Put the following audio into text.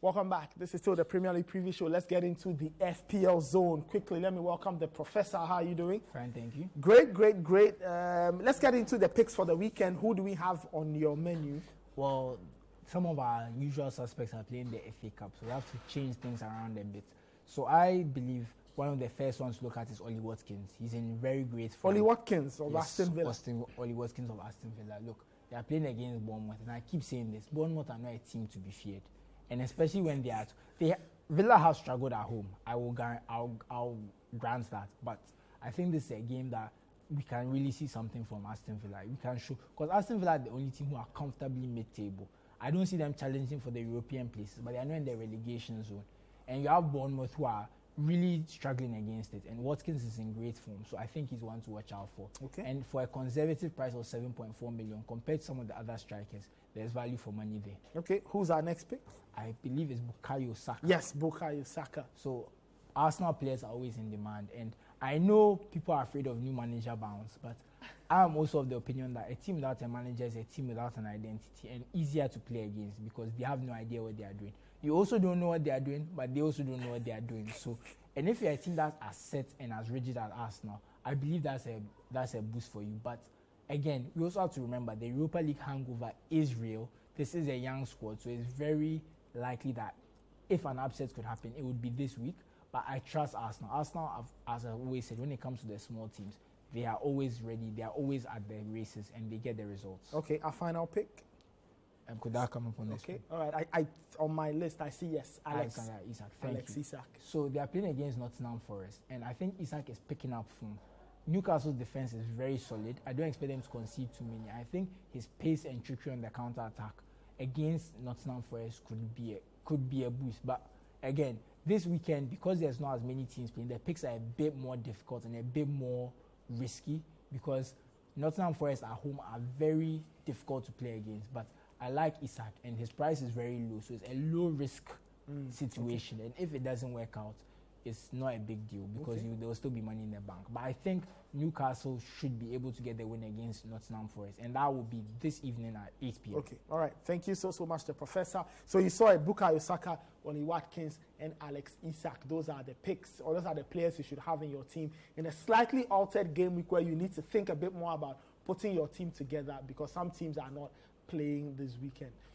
Welcome back. This is still the Premier League preview show. Let's get into the FPL Zone. Quickly, let me welcome the Professor. How are you doing? Fine, thank you. Great. Let's get into the picks for the weekend. Who do we have on your menu? Well, some of our usual suspects are playing the FA Cup, so we have to change things around a bit. So I believe one of the first ones to look at is Ollie Watkins. He's in very great form. Ollie Watkins of Aston Villa. Ollie Watkins of Aston Villa. Look, they are playing against Bournemouth, and I keep saying this: Bournemouth are not a team to be feared. And especially when Villa have struggled at home. I'll grant that. But I think this is a game that we can really see something from Aston Villa. We can show, because Aston Villa are the only team who are comfortably mid-table. I don't see them challenging for the European places, but they are not in the relegation zone. And you have Bournemouth who are really struggling against it. And Watkins is in great form, so I think he's one to watch out for. Okay. And for a conservative price of 7.4 million, compared to some of the other strikers, there's value for money there. Okay, who's our next pick? I believe it's Bukayo Saka. Yes, Bukayo Saka. So Arsenal players are always in demand, and I know people are afraid of new manager bounce, but I'm also of the opinion that a team without a manager is a team without an identity and easier to play against because they have no idea what they are doing. You also don't know what they are doing, but they also don't know what they are doing. So, and if you're a team that's as set and as rigid as Arsenal, I believe that's a boost for you. But again, we also have to remember the Europa League hangover is real. This is a young squad, so it's very likely that if an upset could happen, it would be this week. But I trust Arsenal. Arsenal, as I always said, when it comes to the small teams, they are always ready. They are always at the races, and they get the results. Okay, our final pick. Could that come up on this? Okay, all right. I on my list, I see yes, Alex Isak. Alex Isak. So they are playing against Nottingham Forest, and I think Isak is picking up form. Newcastle's defense is very solid. I don't expect them to concede too many. I think his pace and trickery on the counter-attack against Nottingham Forest could be a boost. But again, this weekend, because there's not as many teams playing, the picks are a bit more difficult and a bit more risky because Nottingham Forest at home are very difficult to play against. But I like Isak, and his price is very low, so it's a low-risk situation. Okay. And if it doesn't work out, it's not a big deal because there will still be money in the bank. But I think Newcastle should be able to get the win against Nottingham Forest, and that will be this evening at 8 p.m. Okay, all right. Thank you so much, the Professor. So you saw it, Bukayo Saka, Ollie Watkins, and Alex Isak. Those are the picks, or those are the players you should have in your team in a slightly altered game week where you need to think a bit more about putting your team together because some teams are not playing this weekend.